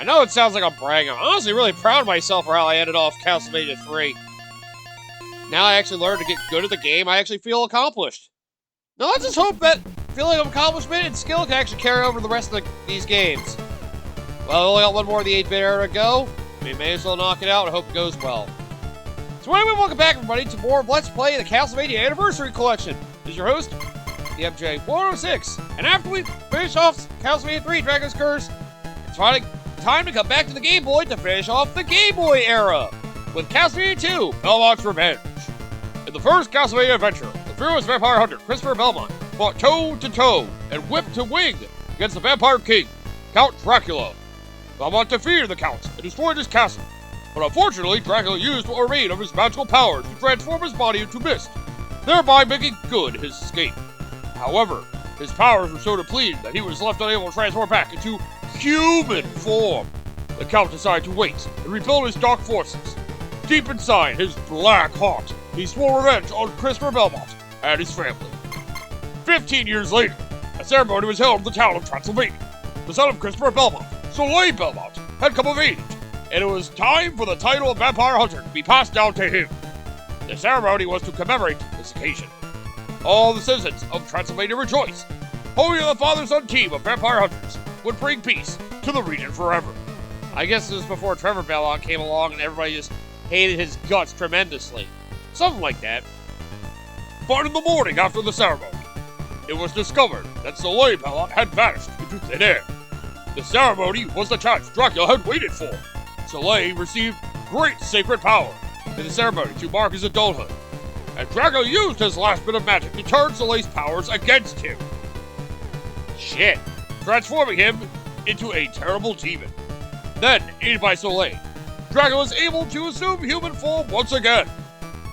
I know it sounds like I'm bragging. I'm honestly really proud of myself for how I ended off Castlevania 3. Now I actually learned to get good at the game, I actually feel accomplished. Now let's just hope that feeling of accomplishment and skill can actually carry over the rest of these games. Well, I only got one more of the 8-bit era to go. We may as well knock it out and hope it goes well. So anyway, welcome back everybody to more of Let's Play the Castlevania Anniversary Collection. This is your host, the MJ406. And after we finish off Castlevania 3, Dracula's Curse, it's finally time to come back to the Game Boy to finish off the Game Boy era with Castlevania 2, Belmont's Revenge. In the first Castlevania adventure, the fearless vampire hunter Christopher Belmont fought toe-to-toe and whip-to-wing against the Vampire King, Count Dracula. Belmont defeated the Count and destroyed his castle, but unfortunately Dracula used what remained of his magical powers to transform his body into mist, thereby making good his escape. However, his powers were so depleted that he was left unable to transform back into human form. The Count decided to wait and rebuild his dark forces. Deep inside his black heart, he swore revenge on Christopher Belmont and his family. 15 years later, a ceremony was held in the town of Transylvania. The son of Christopher Belmont, Soleil Belmont, had come of age, and it was time for the title of Vampire Hunter to be passed down to him. The ceremony was to commemorate this occasion. All the citizens of Transylvania rejoiced, hoping that the father-son team of vampire hunters would bring peace to the region forever. I guess this was before Trevor Belmont came along and everybody just hated his guts tremendously. Something like that. But in the morning after the ceremony, it was discovered that Soleil Belmont had vanished into thin air. The ceremony was the chance Dracula had waited for. Soleil received great sacred power in the ceremony to mark his adulthood, and Dracula used his last bit of magic to turn Soleil's powers against him. Shit. Transforming him into a terrible demon. Then, aided by Soleil, Dracula was able to assume human form once again.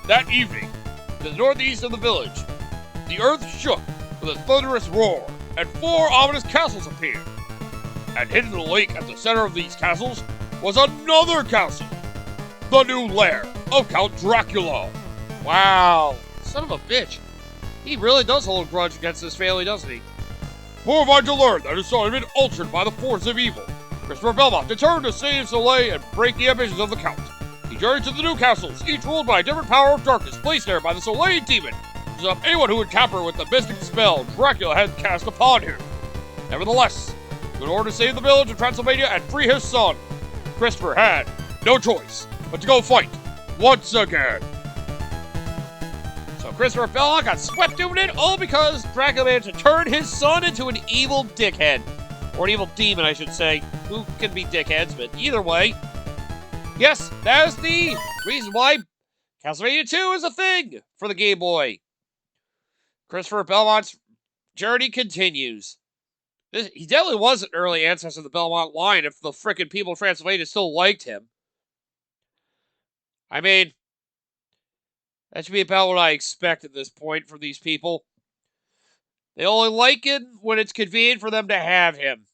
That evening, to the northeast of the village, the earth shook with a thunderous roar, and 4 ominous castles appeared. And hidden in the lake at the center of these castles was another castle, the new lair of Count Dracula. Wow, son of a bitch. He really does hold a grudge against this family, doesn't he? Horrified to learn that his son had been altered by the force of evil, Christopher Belmont determined to save Soleil and break the ambitions of the Count. He journeyed to the new castles, each ruled by a different power of darkness placed there by the Soleil demon, to stop anyone who would tamper with the mystic spell Dracula had cast upon him. Nevertheless, in order to save the village of Transylvania and free his son, Christopher had no choice but to go fight once again. So Christopher Belmont got swept into it all because Dracula managed to turn his son into an evil dickhead. Or an evil demon, I should say. Who can be dickheads, but either way. Yes, that is the reason why Castlevania 2 is a thing for the Game Boy. Christopher Belmont's journey continues. He definitely was an early ancestor of the Belmont line if the frickin' people of Transylvania still liked him. I mean, that should be about what I expect at this point from these people. They only like it when it's convenient for them to have him.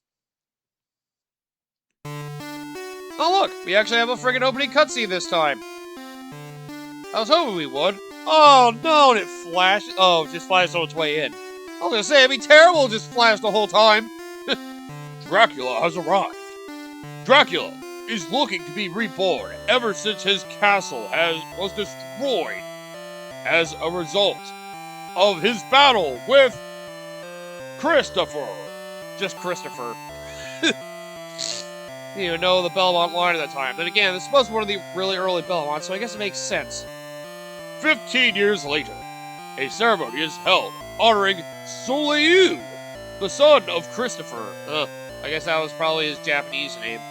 Oh look, we actually have a friggin' opening cutscene this time. I was hoping we would. Oh no, and it flashed. Oh, it just flashed on its way in. I was gonna say, it'd be terrible if it just flashed the whole time. Dracula has arrived. Dracula is looking to be reborn ever since his castle was destroyed as a result of his battle with Christopher. Just Christopher. Didn't even know the Belmont line at the time. Then again, this was one of the really early Belmonts, so I guess it makes sense. 15 years later, a ceremony is held honoring Soleil, the son of Christopher. I guess that was probably his Japanese name.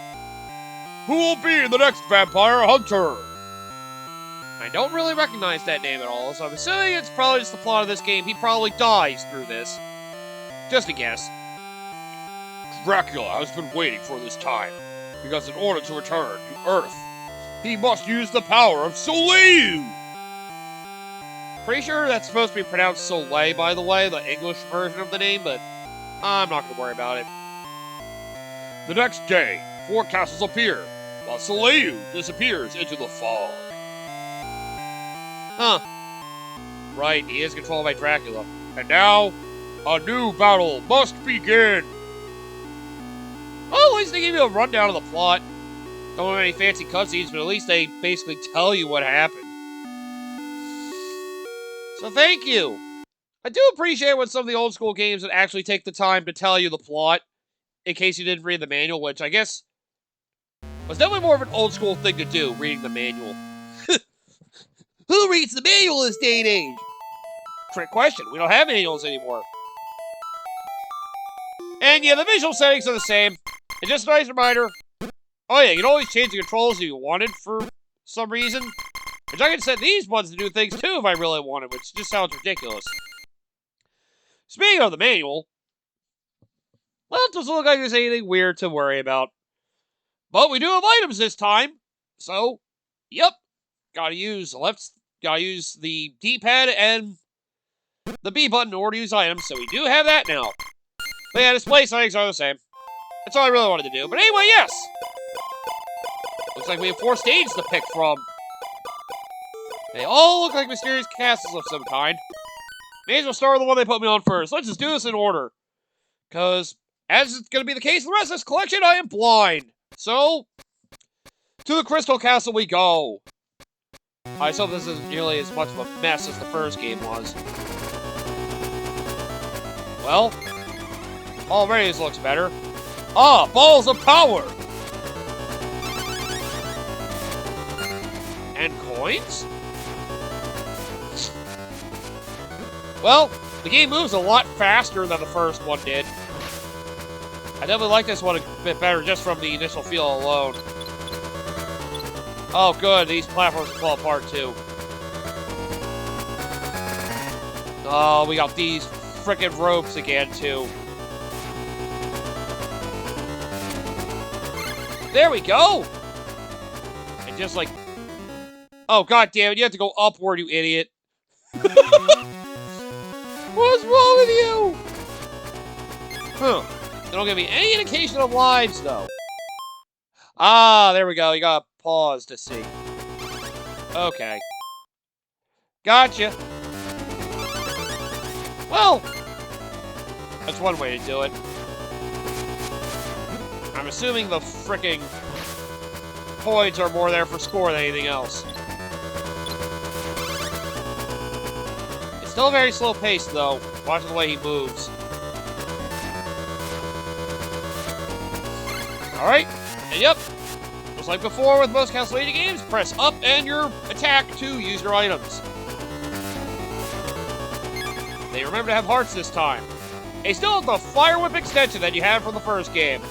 Who will be the next vampire hunter? I don't really recognize that name at all, so I'm assuming it's probably just the plot of this game. He probably dies through this. Just a guess. Dracula has been waiting for this time, because in order to return to Earth, he must use the power of Soleil! Pretty sure that's supposed to be pronounced Soleil, by the way, the English version of the name, but I'm not going to worry about it. The next day, 4 castles appear, while Soleil disappears into the fog. Huh. Right, he is controlled by Dracula. And now, a new battle must begin! Oh, least they give you a rundown of the plot. Don't have any fancy cutscenes, but at least they basically tell you what happened. So thank you. I do appreciate when some of the old school games would actually take the time to tell you the plot, in case you didn't read the manual, which I guess was definitely more of an old school thing to do, reading the manual. Who reads the manual this day and age? Trick question. We don't have manuals anymore. And yeah, the visual settings are the same. And just a nice reminder, oh yeah, you can always change the controls if you wanted for some reason. Which I can set these ones to do things too if I really wanted, which just sounds ridiculous. Speaking of the manual, well, it doesn't look like there's anything weird to worry about. But we do have items this time. So, yep. Gotta use the D-pad and the B button in order to use items, so we do have that now. But yeah, display settings are the same. That's all I really wanted to do. But anyway, yes! Looks like we have 4 stages to pick from. They all look like mysterious castles of some kind. May as well start with the one they put me on first. Let's just do this in order. Because, as it's going to be the case in the rest of this collection, I am blind. So, to the Crystal Castle we go. I hope this isn't nearly as much of a mess as the first game was. Well, already this looks better. Ah, balls of power! And coins? Well, the game moves a lot faster than the first one did. I definitely like this one a bit better just from the initial feel alone. Oh good, these platforms fall apart too. Oh, we got these frickin' ropes again too. There we go! And just like... Oh god damn it, you have to go upward, you idiot. What's wrong with you? Huh. They don't give me any indication of lives, though. Ah, there we go. You gotta pause to see. Okay. Gotcha. Well, that's one way to do it. I'm assuming the fricking coins are more there for score than anything else. Still very slow paced, though. Watching the way he moves. Alright, and yep. Just like before with most Castlevania games, press up and your attack to use your items. They remember to have hearts this time. They still have the Fire Whip extension that you had from the first game.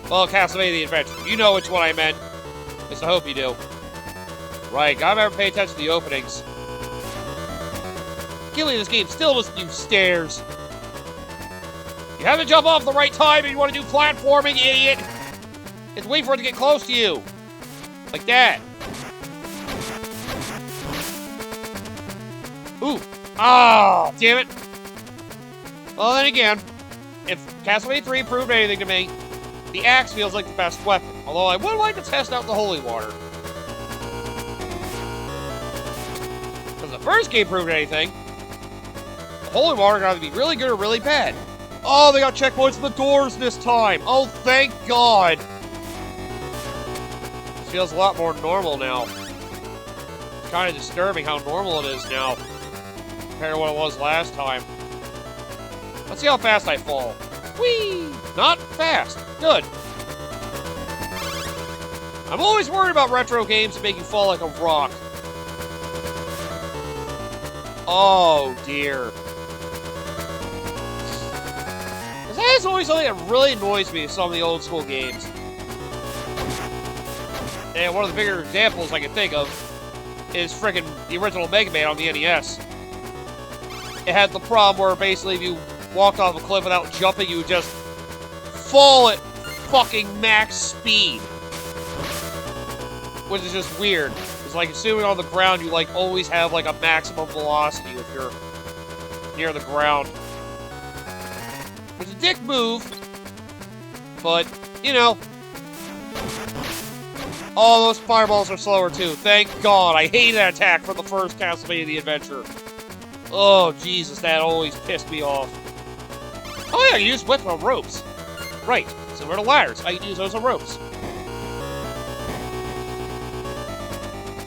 Well, Castlevania the Adventure. You know which one I meant. At least I hope you do. Right, gotta remember to pay attention to the openings. Killing this game still doesn't use stairs. You have to jump off the right time if you want to do platforming, idiot! Just wait for it to get close to you. Like that. Ooh. Ah, damn it. Well, then again, if Castlevania 3 proved anything to me, the axe feels like the best weapon. Although I would like to test out the holy water. Because the first game proved anything, holy water got to be really good or really bad. Oh, they got checkpoints in the doors this time. Oh, thank God. This feels a lot more normal now. It's kind of disturbing how normal it is now compared to what it was last time. Let's see how fast I fall. Whee! Not fast. Good. I'm always worried about retro games that make you fall like a rock. Oh, dear. That is always something that really annoys me in some of the old school games. And one of the bigger examples I can think of is frickin' the original Mega Man on the NES. It had the problem where basically if you walked off a cliff without jumping, you would just fall at fucking max speed. Which is just weird. It's like assuming on the ground you like always have like a maximum velocity if you're near the ground. It's a dick move, but, you know. Oh, those fireballs are slower too. Thank God. I hate that attack from the first Castlevania the Adventure. Oh, Jesus, that always pissed me off. Oh yeah, you use whip on ropes. Right. Similar to ladders, I can use those on ropes.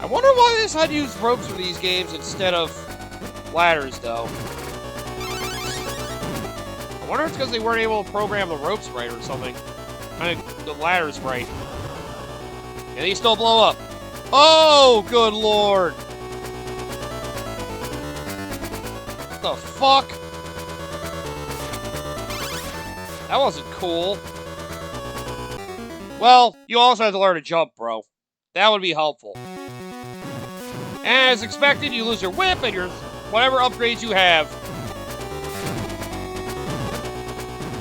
I wonder why they decided to use ropes for these games instead of ladders, though. I wonder if it's because they weren't able to program the ropes right or something. I mean, the ladders right. And these still blow up. Oh, good lord! What the fuck? That wasn't cool. Well, you also have to learn to jump, bro. That would be helpful. As expected, you lose your whip and your whatever upgrades you have.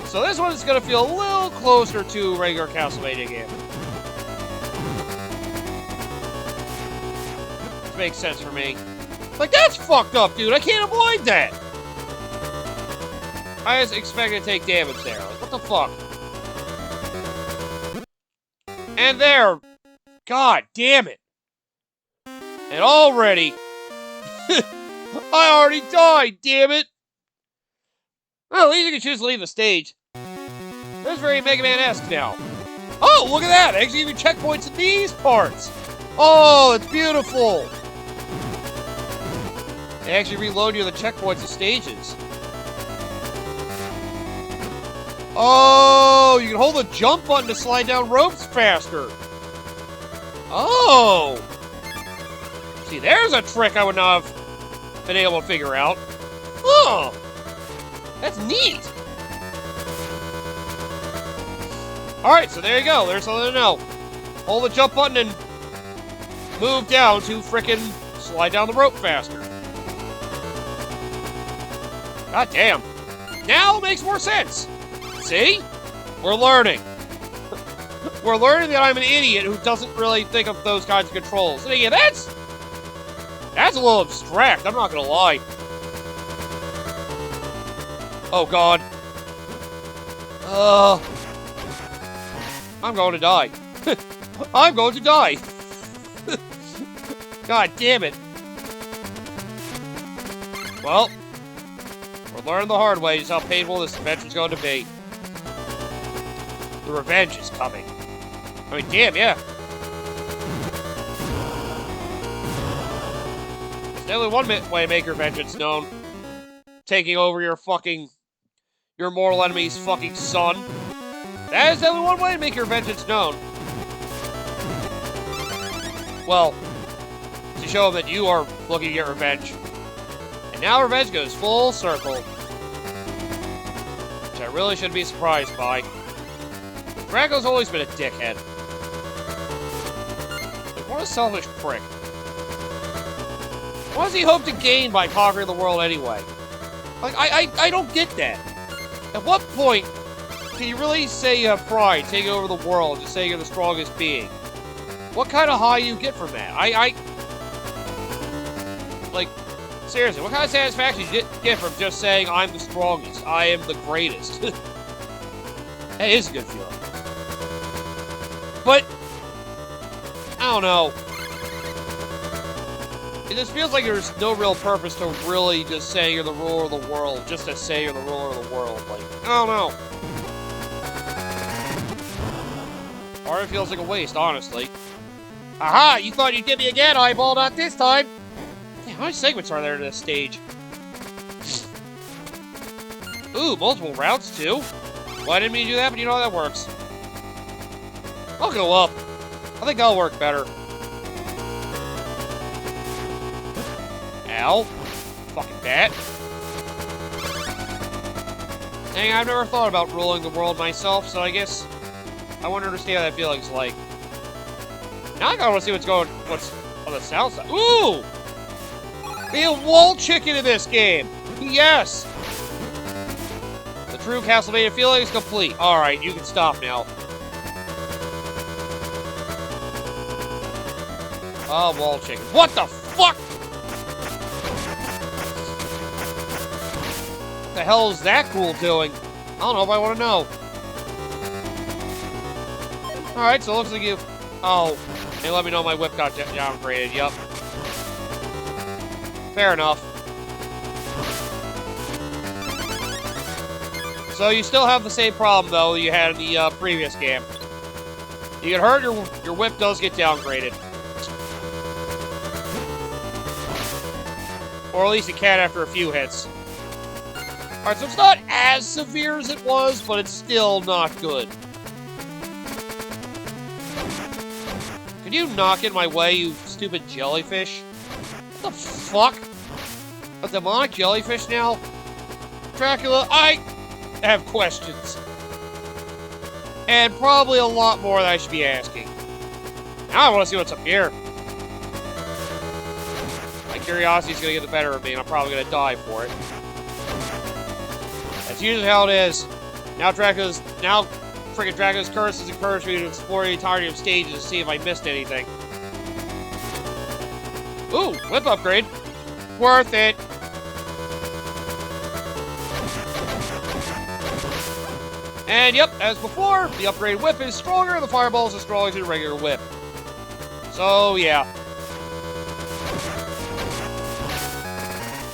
So this one is going to feel a little closer to a regular Castlevania game. Which makes sense for me. Like, that's fucked up, dude. I can't avoid that. I was expecting to take damage there. Like, what the fuck? And there. God damn it. And already. I already died, damn it. Well, at least you can choose to leave the stage. That's very Mega Man-esque now. Oh, look at that. They actually give you checkpoints in these parts. Oh, it's beautiful. They actually reload you the checkpoints of stages. Oh, you can hold the jump button to slide down ropes faster. Oh. See, there's a trick I would not have been able to figure out. Oh. That's neat. Alright, so there you go. There's something to know. Hold the jump button and move down to frickin' slide down the rope faster. God damn. Now it makes more sense. See? We're learning. We're learning that I'm an idiot who doesn't really think of those kinds of controls. And again, that's a little abstract, I'm not gonna lie. Oh god. I'm going to die. I'm going to die. God damn it. Well, we're learning the hard way just how painful this adventure's going to be. The revenge is coming. I mean, damn, yeah. There's only one way to make your vengeance known. Taking over your mortal enemy's fucking son. That is only one way to make your vengeance known. Well, to show them that you are looking to get revenge. And now revenge goes full circle. Which I really shouldn't be surprised by. Dracula's always been a dickhead. Like, what a selfish prick. What does he hope to gain by conquering the world anyway? Like, I don't get that. At what point can you really say you have pride taking over the world, just saying you're the strongest being? What kind of high you get from that? Like, seriously, what kind of satisfaction you get from just saying, I'm the strongest, I am the greatest? That is a good feeling. But, I don't know. It just feels like there's no real purpose to really just saying you're the ruler of the world, just to say you're the ruler of the world. Like, I don't know. Or it feels like a waste, honestly. Aha! You thought you'd get me again, eyeball, not this time! Damn, how many segments are there in this stage? Ooh, multiple routes, too? Well, I didn't mean to do that, but you know how that works. I'll go up. I think that'll work better. Ow. Fucking bat. Dang, I've never thought about ruling the world myself, so I guess I want to understand what that feeling's like. Now I gotta want to see what's on the south side. Ooh! They have wall chicken in this game! Yes! The true Castlevania feeling is complete. Alright, you can stop now. Oh, wall chicken. What the fuck?! What the hell is that ghoul doing? I don't know if I want to know. Alright, so it looks like you... Oh, they let me know my whip got downgraded, yup. Fair enough. So you still have the same problem, though, you had in the previous game. You get hurt, your whip does get downgraded. Or at least it can after a few hits. Alright, so it's not as severe as it was, but it's still not good. Can you knock in my way, you stupid jellyfish? What the fuck? A demonic jellyfish now? Dracula, I have questions. And probably a lot more that I should be asking. Now I want to see what's up here. My curiosity's gonna get the better of me, and I'm probably gonna die for it. That's usually how it is. Now Dracula's curse has encouraged me to explore the entirety of stages to see if I missed anything. Ooh, whip upgrade. Worth it. And yep, as before, the upgraded whip is stronger, the fireball is as strong as the regular whip. So, yeah.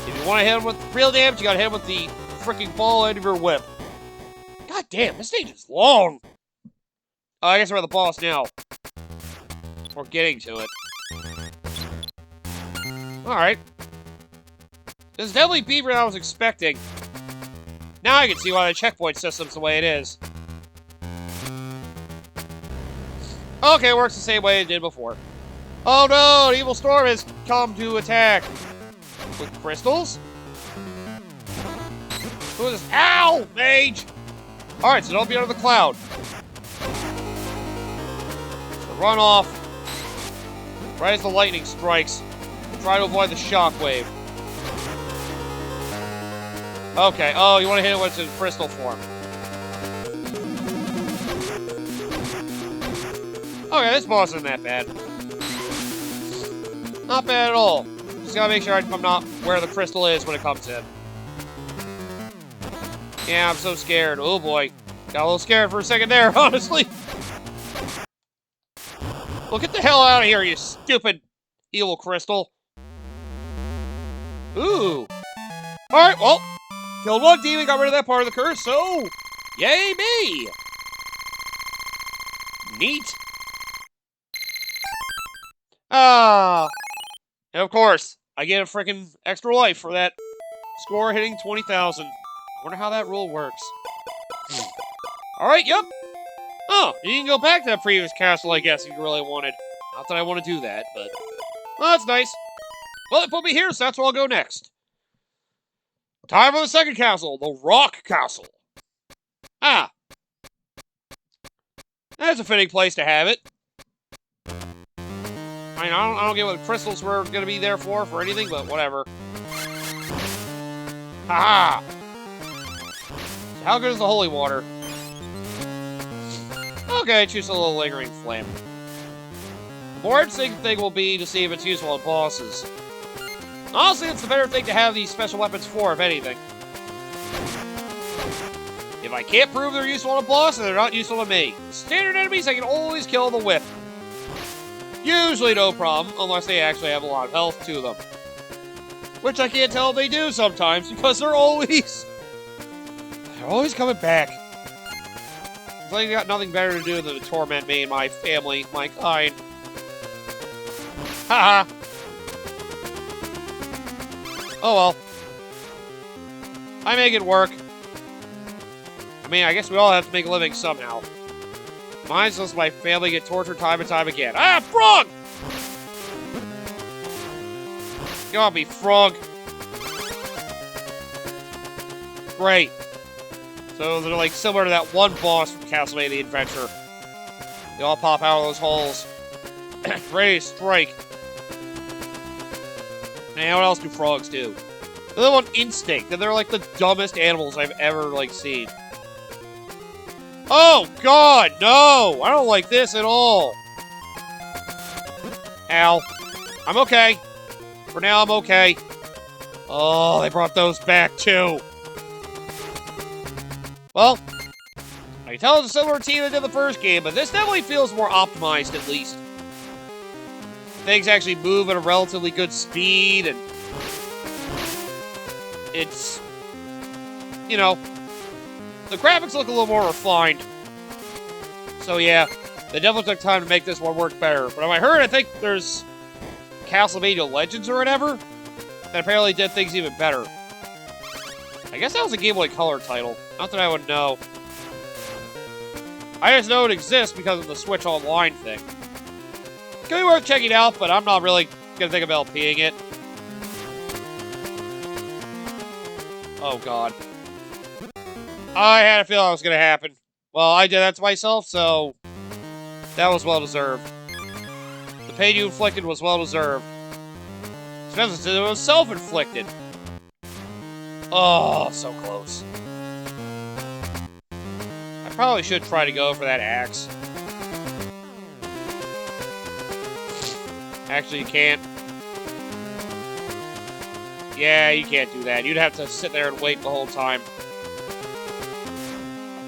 If you want to hit him with real damage, you gotta hit him with the freaking ball end of your whip. God damn, this stage is long! Oh, I guess we're at the boss now. We're getting to it. Alright. This is definitely deeper than I was expecting. Now I can see why the checkpoint system's the way it is. Okay, it works the same way it did before. Oh no, an evil storm has come to attack. With crystals? Who is this? Ow! Mage! Alright, so don't be under the cloud. So run off. Right as the lightning strikes. Try to avoid the shockwave. Okay, oh, you want to hit it when it's in crystal form. Okay, this boss isn't that bad. Not bad at all. Just gotta make sure I'm not where the crystal is when it comes in. Yeah, I'm so scared. Oh boy. Got a little scared for a second there, honestly. Well, get the hell out of here, you stupid evil crystal. Ooh. Alright, well. Killed one demon, got rid of that part of the curse, so... Yay me! Neat. Ah. And of course, I get a freaking extra life for that score hitting 20,000. I wonder how that rule works. Alright, yep. Oh, you can go back to that previous castle, I guess, if you really wanted. Not that I want to do that, but... Well, that's nice. Well, it put me here, so that's where I'll go next. Time for the second castle, the Rock Castle. Ah. That's a fitting place to have it. I mean, I don't get what the crystals were going to be there for anything, but whatever. Haha! How good is the holy water? Okay, choose a little lingering flame. The more interesting thing will be to see if it's useful on bosses. Honestly, it's the better thing to have these special weapons for, if anything. If I can't prove they're useful on a boss, then they're not useful to me. Standard enemies, I can always kill the whip. Usually no problem, unless they actually have a lot of health to them. Which I can't tell if they do sometimes, because they're always coming back. It's like they got nothing better to do than to torment me and my family, my kind. Haha. Oh well. I make it work. I mean, I guess we all have to make a living somehow. Mine's just my family get tortured time and time again. Ah, frog! Get off me, frog. Great. So they're like similar to that one boss from Castlevania the Adventure. They all pop out of those holes. Ready to strike. Man, what else do frogs do? They live on instinct, and they're like the dumbest animals I've ever, like, seen. Oh, God, no! I don't like this at all. Ow. I'm okay. For now, I'm okay. Oh, they brought those back, too. Well, I can tell it's a similar team that did the first game, but this definitely feels more optimized, at least. Things actually move at a relatively good speed, and it's, you know, the graphics look a little more refined. So yeah, they definitely took time to make this one work better. But I think there's Castlevania Legends or whatever that apparently did things even better. I guess that was a Game Boy Color title. Not that I would know. I just know it exists because of the Switch Online thing. Could be worth checking out, but I'm not really gonna think about LPing it. Oh god. I had a feeling it was gonna happen. Well, I did that to myself, so that was well deserved. The pain you inflicted was well deserved. Especially since it was self-inflicted. Oh, so close. I probably should try to go for that axe. Actually, you can't. Yeah, you can't do that. You'd have to sit there and wait the whole time.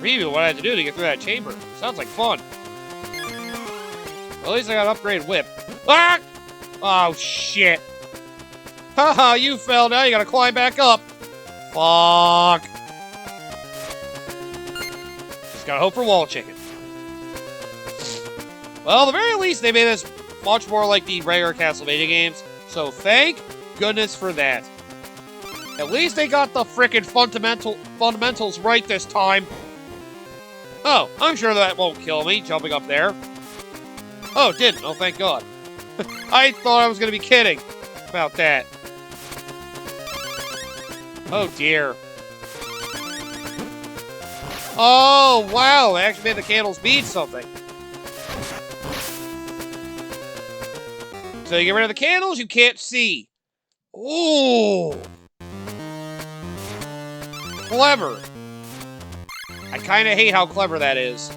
Preview what I had to do to get through that chamber. Sounds like fun. Well, at least I got an upgraded whip. Ah! Oh, shit. Haha, you fell. Now you gotta climb back up. Fuck. Just gotta hope for wall chicken. Well, at the very least, they made this much more like the regular Castlevania games. So thank goodness for that. At least they got the frickin' fundamentals right this time. Oh, I'm sure that won't kill me, jumping up there. Oh, it didn't. Oh, thank God. I thought I was gonna be kidding about that. Oh, dear. Oh, wow. They actually made the candles mean something. So you get rid of the candles, you can't see. Ooh. Clever. I kind of hate how clever that is.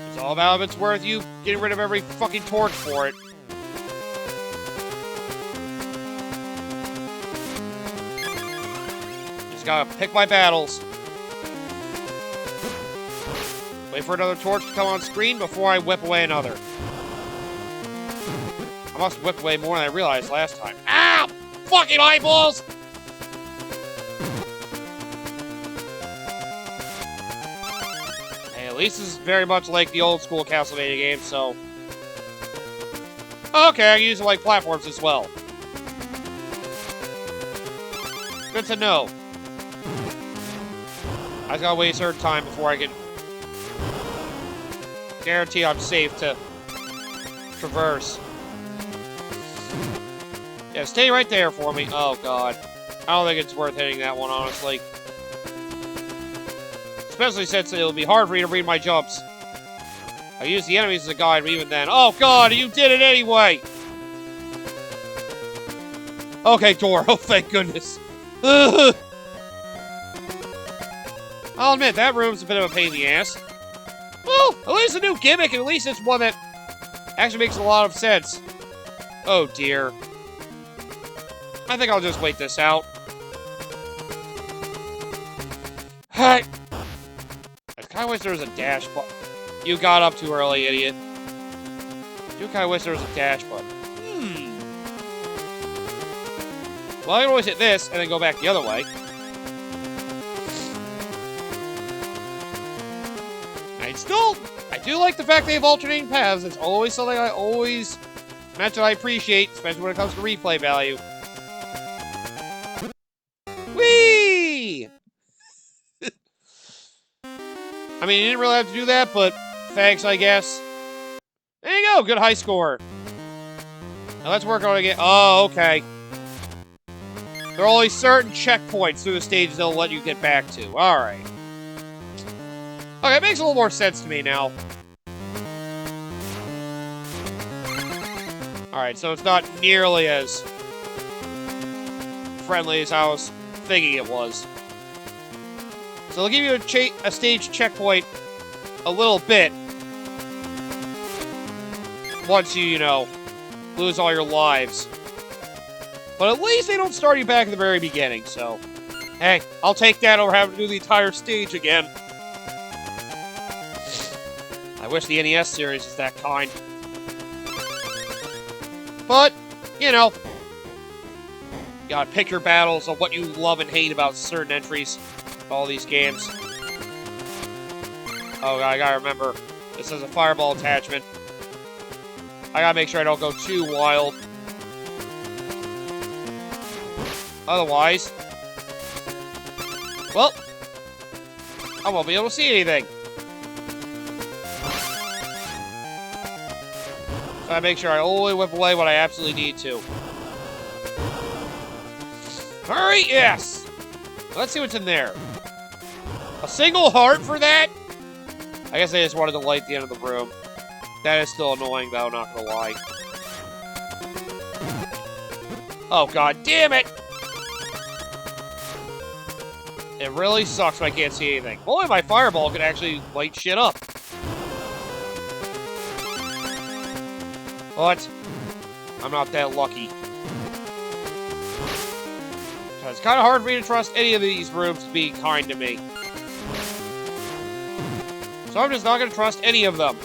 It's all about if it's worth you getting rid of every fucking torch for it. Just gotta pick my battles. Wait for another torch to come on screen before I whip away another. I must have whipped away more than I realized last time. Ow! Fucking eyeballs! Hey, at least this is very much like the old school Castlevania game, so... Okay, I can use it like platforms as well. Good to know. I just gotta wait a certain time before I can... guarantee I'm safe to... traverse. Yeah, stay right there for me. Oh, God. I don't think it's worth hitting that one, honestly. Especially since it'll be hard for me to read my jumps. I use the enemies as a guide, but even then... Oh, God, you did it anyway! Okay, door. Oh, thank goodness. Ugh. I'll admit, that room's a bit of a pain in the ass. Well, at least a new gimmick, and at least it's one that actually makes a lot of sense. Oh, dear. I think I'll just wait this out. Hey! I kinda wish there was a dash button. You got up too early, idiot. I do kinda wish there was a dash button. Well, I can always hit this, and then go back the other way. I do like the fact they have alternating paths. It's always something I always mention I appreciate, especially when it comes to replay value. Whee! I mean, you didn't really have to do that, but thanks, I guess. There you go, good high score. Now let's work on it again. Oh, okay. There are only certain checkpoints through the stages they'll let you get back to. Alright. Okay, it makes a little more sense to me now. Alright, so it's not nearly as friendly as I was thinking it was. So they'll give you a stage checkpoint a little bit. Once you know, lose all your lives. But at least they don't start you back at the very beginning, so... Hey, I'll take that over having to do the entire stage again. I wish the NES series was that kind. But, you know, You gotta pick your battles on what you love and hate about certain entries of all these games. Oh, I gotta remember, this is a fireball attachment. I gotta make sure I don't go too wild. Otherwise, well, I won't be able to see anything. So I make sure I only whip away what I absolutely need to. Hurry, yes! Let's see what's in there. A single heart for that? I guess I just wanted to light the end of the room. That is still annoying, though, not gonna lie. Oh, god damn it! It really sucks when I can't see anything. Only my fireball could actually light shit up. But I'm not that lucky. So it's kind of hard for me to trust any of these rooms to be kind to me. So I'm just not going to trust any of them.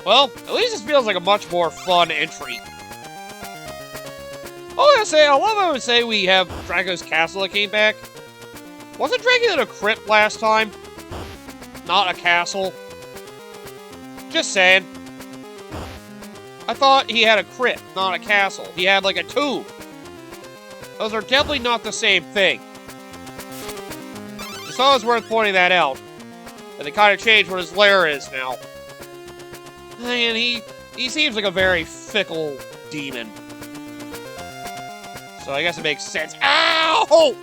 Well, at least this feels like a much more fun entry. I love how I would say we have Dracula's castle that came back. Wasn't Dracula in a crypt last time? Not a castle. Just saying. I thought he had a crypt, not a castle. He had like a tomb. Those are definitely not the same thing. Just thought it was worth pointing that out. And they kind of changed what his lair is now. And he seems like a very fickle demon. So I guess it makes sense. Ow!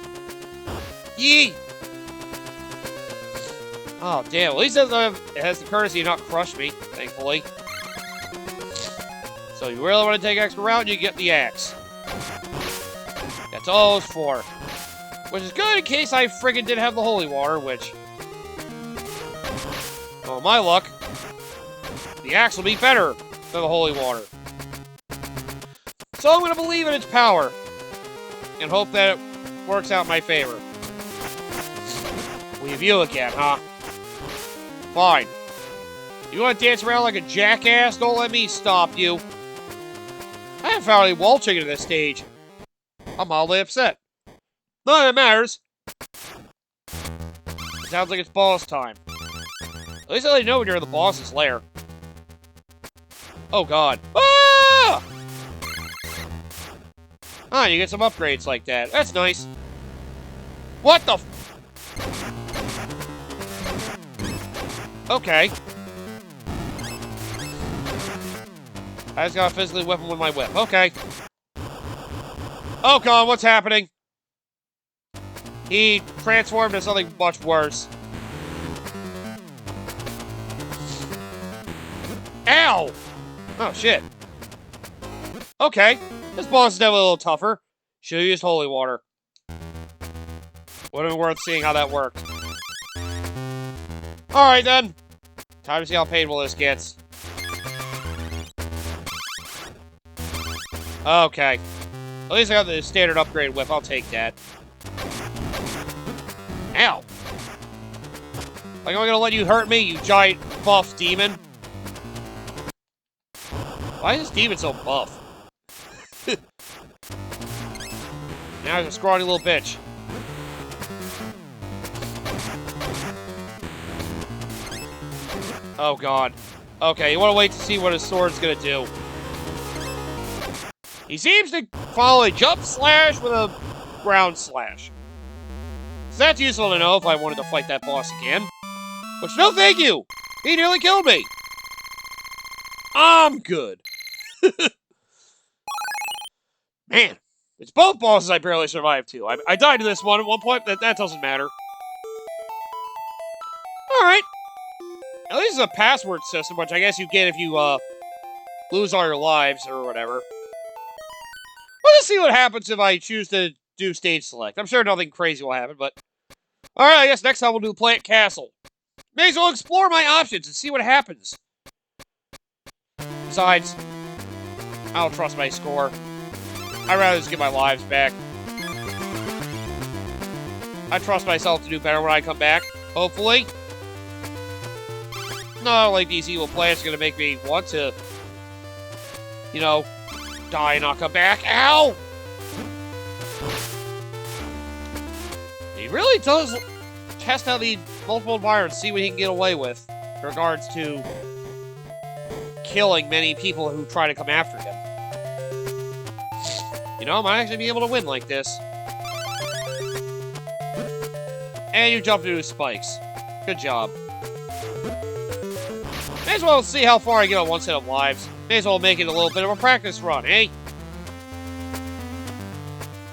Yee! Oh, damn. At least it has the courtesy to not crush me, thankfully. So you really want to take extra route, you get the axe. That's all it's for. Which is good in case I friggin' did have the holy water, which... well, my luck, the axe will be better than the holy water. So I'm going to believe in its power. And hope that it works out in my favor. We have you again, huh? Fine. You want to dance around like a jackass? Don't let me stop you. I haven't found any wall chicken at this stage. I'm mildly upset. None of that matters. It sounds like it's boss time. At least I let you know when you're in the boss's lair. Oh god. Ah! Ah, you get some upgrades like that. That's nice. What the f... okay. I just gotta physically whip him with my whip. Okay. Oh god, what's happening? He transformed into something much worse. Ow! Oh shit. Okay. This boss is definitely a little tougher. Should've used holy water. Would've been worth seeing how that worked. Alright then. Time to see how painful this gets. Okay. At least I got the standard upgrade whip. I'll take that. Ow. Like, am I gonna let you hurt me, you giant buff demon? Why is this demon so buff? Now he's a scrawny little bitch. Oh god. Okay, you want to wait to see what his sword's gonna do. He seems to follow a jump slash with a ground slash. So that's useful to know if I wanted to fight that boss again. Which, no thank you! He nearly killed me! I'm good. Man, it's both bosses I barely survived to. I died to this one at one point, but that doesn't matter. Alright. At least it's a password system, which I guess you get if you, lose all your lives or whatever. Let's see what happens if I choose to do stage select. I'm sure nothing crazy will happen, but... alright, I guess next time we'll do Plant Castle. May as well explore my options and see what happens. Besides, I don't trust my score. I'd rather just get my lives back. I trust myself to do better when I come back, hopefully. Not like these evil plants are gonna make me want to you know, die and not come back. Ow! He really does test out the multiple environments, see what he can get away with in regards to killing many people who try to come after him. You know, I might actually be able to win like this. And you jumped into spikes. Good job. May as well see how far I get on one set of lives. May as well make it a little bit of a practice run, eh?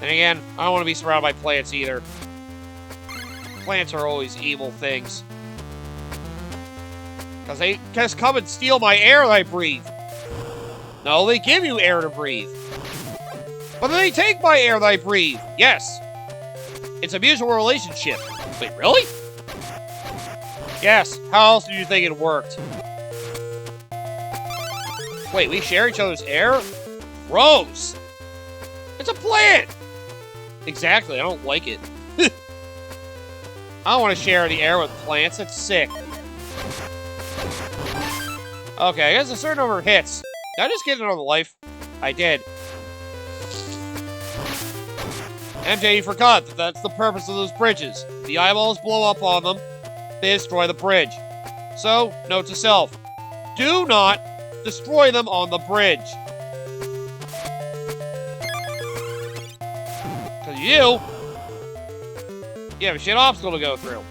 And again, I don't want to be surrounded by plants either. Plants are always evil things. Because they just come and steal my air that I breathe. No, they give you air to breathe. But then they take my air that I breathe. Yes. It's a mutual relationship. Wait, really? Yes. How else did you think it worked? Wait, we share each other's air? Gross. It's a plant. Exactly, I don't like it. I don't want to share the air with plants. That's sick. Okay, I guess a certain number of hits. Did I just get another life? I did. MJ, you forgot that that's the purpose of those bridges. If the eyeballs blow up on them, they destroy the bridge. So, note to self. Do not destroy them on the bridge. Because you have a shit obstacle to go through.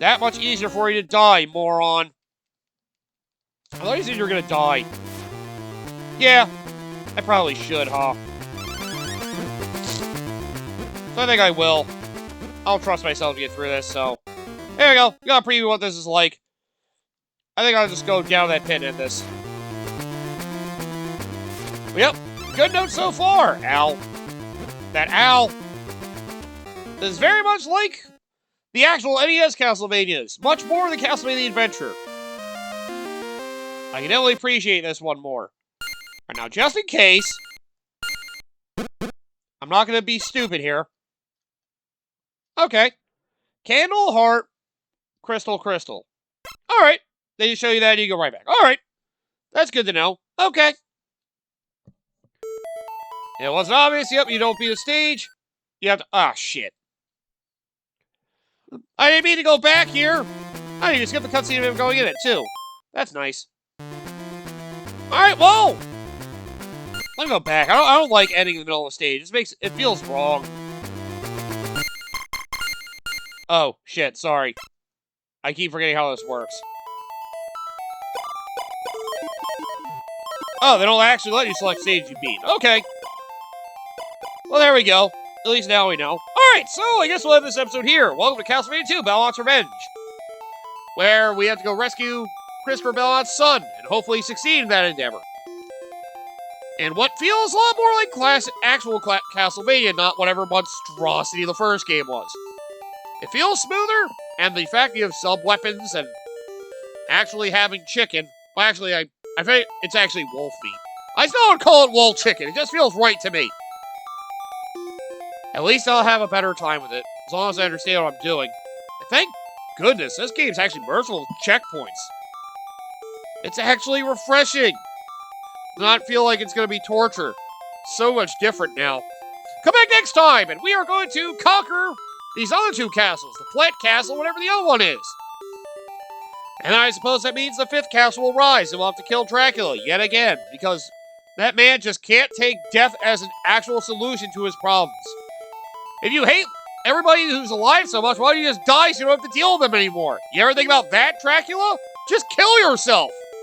That much easier for you to die, moron. I thought you said you were gonna die. Yeah, I probably should, huh? So I think I will. I'll trust myself to get through this, so... There we go. We got a preview of what this is like. I think I'll just go down that pit and end this. Yep. Good note so far, Al. That Al is very much like the actual NES Castlevanias. Much more than Castlevania Adventure. I can definitely appreciate this one more. Alright, now, just in case, I'm not going to be stupid here. Okay. Candle, heart, crystal, crystal. Alright. They just show you that and you go right back. Alright. That's good to know. Okay. It wasn't obvious. Yep, you don't beat a stage. You have to... Ah, shit. I didn't mean to go back here. I didn't even skip the cutscene of him going in it, too. That's nice. Alright, whoa! Let me go back. I don't like ending in the middle of the stage. It feels wrong. Oh, shit, sorry. I keep forgetting how this works. Oh, they don't actually let you select stage you beat. Okay. Well, there we go. At least now we know. Alright, so I guess we'll end this episode here. Welcome to Castlevania 2, Belmont's Revenge. Where we have to go rescue Christopher Belmont's son, and hopefully succeed in that endeavor. And what feels a lot more like actual Castlevania, not whatever monstrosity the first game was. It feels smoother, and the fact you have sub-weapons and actually having chicken... Well, actually, I think it's actually wolf meat. I still don't call it wolf chicken. It just feels right to me. At least I'll have a better time with it, as long as I understand what I'm doing. And thank goodness, this game's actually merciful with checkpoints. It's actually refreshing. Do not feel like it's going to be torture. So much different now. Come back next time, and we are going to conquer these other two castles. The Plant Castle, whatever the other one is. And I suppose that means the fifth castle will rise, and we'll have to kill Dracula yet again. Because that man just can't take death as an actual solution to his problems. If you hate everybody who's alive so much, why don't you just die so you don't have to deal with them anymore? You ever think about that, Dracula? Just kill yourself!